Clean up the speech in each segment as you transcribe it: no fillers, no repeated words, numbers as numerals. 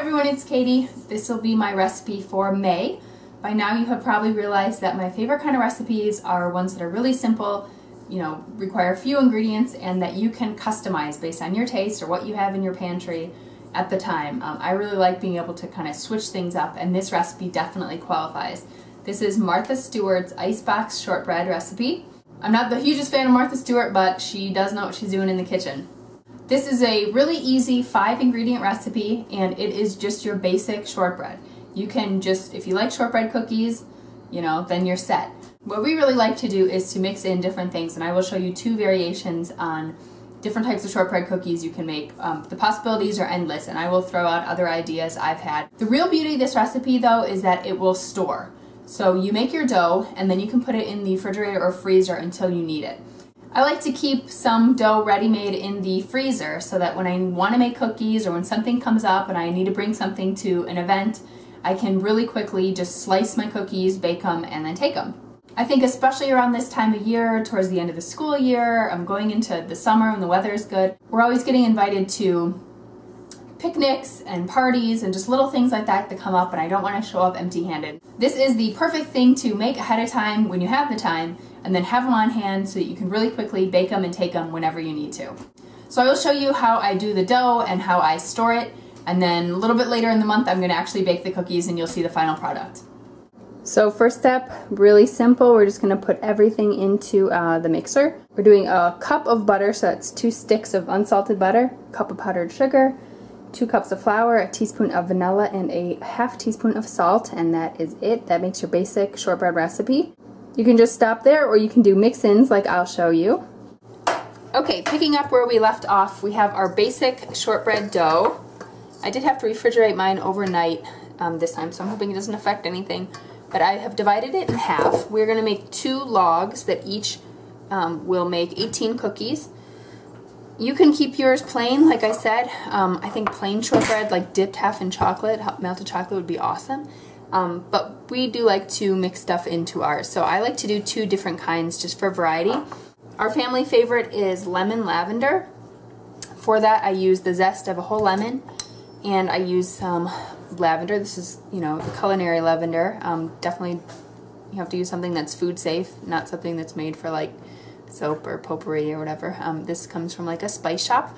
everyone, it's Katie. This will be my recipe for May. By now you have probably realized that my favorite kind of recipes are ones that are really simple, require few ingredients, and that you can customize based on your taste or what you have in your pantry at the time. I really like being able to kind of switch things up, and this recipe definitely qualifies. This is Martha Stewart's Icebox shortbread recipe. I'm not the hugest fan of Martha Stewart, but she does know what she's doing in the kitchen. This is a really easy 5-ingredient recipe, and it is just your basic shortbread. You can just, if you like shortbread cookies, then you're set. What we really like to do is to mix in different things, and I will show you 2 variations on different types of shortbread cookies you can make. The possibilities are endless, and I will throw out other ideas I've had. The real beauty of this recipe, though, is that it will store. So you make your dough, and then you can put it in the refrigerator or freezer until you need it. I like to keep some dough ready-made in the freezer so that when I want to make cookies or when something comes up and I need to bring something to an event, I can really quickly just slice my cookies, bake them, and then take them. I think especially around this time of year, towards the end of the school year, I'm going into the summer when the weather is good, we're always getting invited to picnics and parties and just little things like that come up, and I don't want to show up empty-handed. This is the perfect thing to make ahead of time when you have the time, and then have them on hand so that you can really quickly bake them and take them whenever you need to. So I will show you how I do the dough and how I store it, and then a little bit later in the month I'm going to actually bake the cookies and you'll see the final product. So first step, really simple, we're just going to put everything into the mixer. We're doing a cup of butter, so that's 2 sticks of unsalted butter, a cup of powdered sugar, 2 cups of flour, a teaspoon of vanilla, and a ½ teaspoon of salt, and that is it. That makes your basic shortbread recipe. You can just stop there, or you can do mix-ins like I'll show you. Okay, picking up where we left off, we have our basic shortbread dough. I did have to refrigerate mine overnight this time, so I'm hoping it doesn't affect anything. But I have divided it in half. We're going to make 2 logs that each will make 18 cookies. You can keep yours plain, like I said. I think plain shortbread, like dipped half in chocolate, melted chocolate would be awesome. But we do like to mix stuff into ours. So I like to do 2 different kinds just for variety. Our family favorite is lemon-lavender. For that I use the zest of a whole lemon, and I use some lavender. This is, the culinary lavender. Definitely you have to use something that's food safe, not something that's made for like soap or potpourri or whatever. This comes from like a spice shop.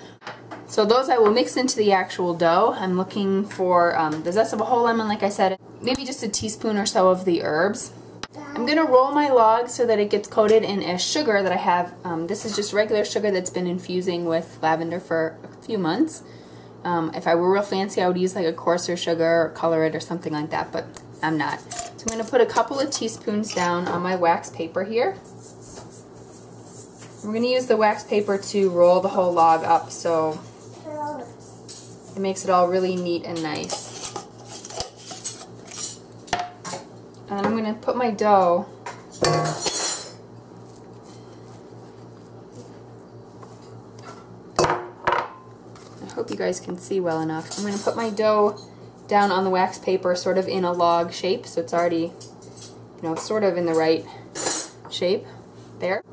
So those I will mix into the actual dough. I'm looking for the zest of a whole lemon, like I said, maybe just a teaspoon or so of the herbs. I'm going to roll my log so that it gets coated in a sugar that I have. This is just regular sugar that's been infusing with lavender for a few months. If I were real fancy, I would use like a coarser sugar or color it or something like that, but I'm not. So I'm going to put a couple of teaspoons down on my wax paper here. We're going to use the wax paper to roll the whole log up so it makes it all really neat and nice. And then I'm going to put my dough I hope you guys can see well enough. I'm going to put my dough down on the wax paper sort of in a log shape, so it's already, sort of in the right shape there.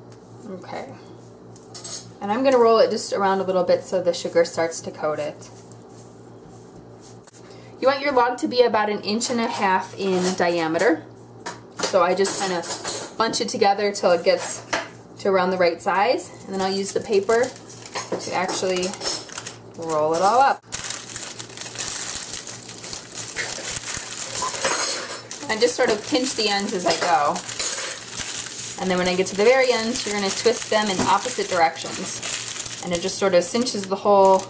Okay. And I'm going to roll it just around a little bit so the sugar starts to coat it. You want your log to be about 1.5 inches in diameter. So I just kind of bunch it together till it gets to around the right size, and then I'll use the paper to actually roll it all up. I just sort of pinch the ends as I go. And then when I get to the very end, you're going to twist them in opposite directions. And it just sort of cinches the whole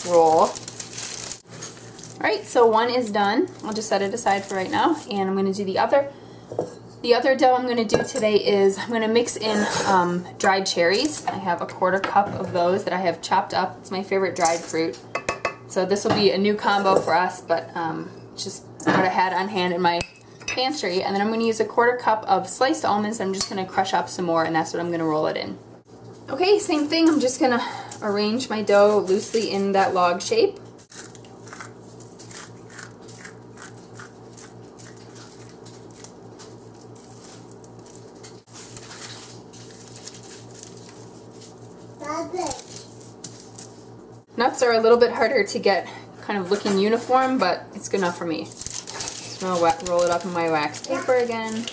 roll. Alright, so one is done. I'll just set it aside for right now. And I'm going to do the other. The other dough I'm going to do today is I'm going to mix in dried cherries. I have a 1/4 cup of those that I have chopped up. It's my favorite dried fruit. So this will be a new combo for us, but just what I had on hand in my pantry. And then I'm going to use a 1/4 cup of sliced almonds. I'm just going to crush up some more, and that's what I'm going to roll it in. Okay, same thing. I'm just going to arrange my dough loosely in that log shape. Nuts are a little bit harder to get kind of looking uniform, but it's good enough for me. So I'll roll it up in my wax paper again.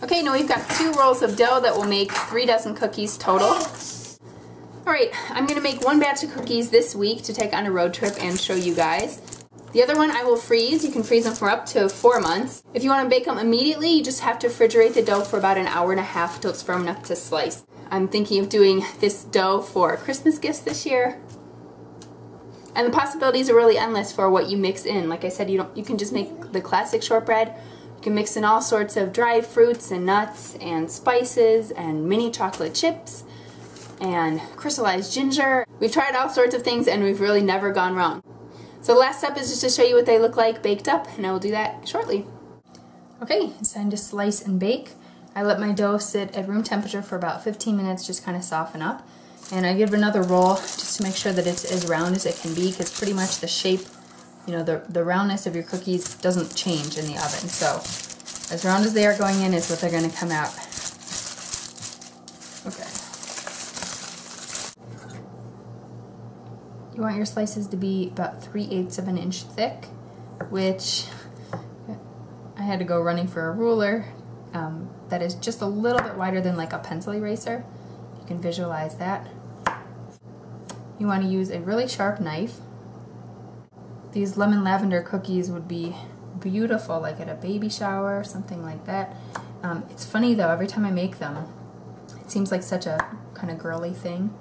Okay, now we've got 2 rolls of dough that will make 3 dozen cookies total. Alright, I'm going to make 1 batch of cookies this week to take on a road trip and show you guys. The other one I will freeze. You can freeze them for up to 4 months. If you want to bake them immediately, you just have to refrigerate the dough for about an hour and a half till it's firm enough to slice. I'm thinking of doing this dough for Christmas gifts this year. And the possibilities are really endless for what you mix in. Like I said, you can just make the classic shortbread. You can mix in all sorts of dried fruits and nuts and spices and mini chocolate chips and crystallized ginger. We've tried all sorts of things and we've really never gone wrong. So the last step is just to show you what they look like baked up, and I will do that shortly. Okay, it's time to slice and bake. I let my dough sit at room temperature for about 15 minutes, just kind of soften up. And I give it another roll just to make sure that it's as round as it can be, because pretty much the shape, you know, the roundness of your cookies doesn't change in the oven. So as round as they are going in is what they're going to come out. Okay. You want your slices to be about 3/8 of an inch thick, which I had to go running for a ruler that is just a little bit wider than like a pencil eraser. You can visualize that. You want to use a really sharp knife. These lemon-lavender cookies would be beautiful, like at a baby shower or something like that. It's funny though, every time I make them, it seems like such a kind of girly thing,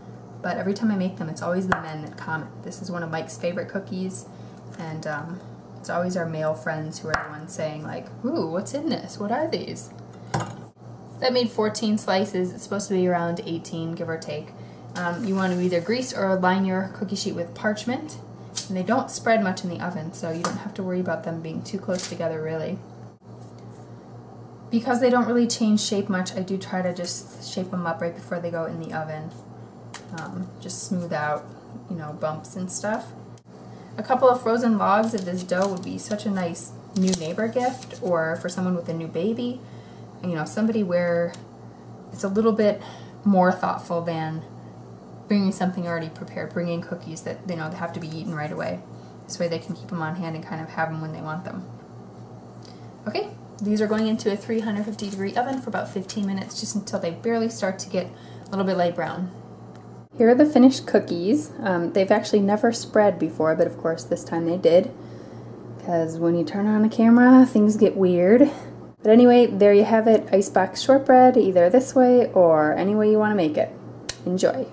but every time I make them, it's always the men that comment. This is one of Mike's favorite cookies, and it's always our male friends who are the ones saying like, ooh, what's in this? What are these? That made 14 slices. It's supposed to be around 18, give or take. You want to either grease or line your cookie sheet with parchment, and they don't spread much in the oven, so you don't have to worry about them being too close together really. Because they don't really change shape much, I do try to just shape them up right before they go in the oven. Just smooth out, you know, bumps and stuff. A couple of frozen logs of this dough would be such a nice new neighbor gift, or for someone with a new baby. You know, somebody where it's a little bit more thoughtful than bringing something already prepared, bringing cookies that, you know, they have to be eaten right away. This way they can keep them on hand and kind of have them when they want them. Okay, these are going into a 350-degree oven for about 15 minutes, just until they barely start to get a little bit light brown. Here are the finished cookies. They've actually never spread before, but of course this time they did, because when you turn on a camera, things get weird. But anyway, there you have it, Icebox shortbread, either this way or any way you want to make it. Enjoy.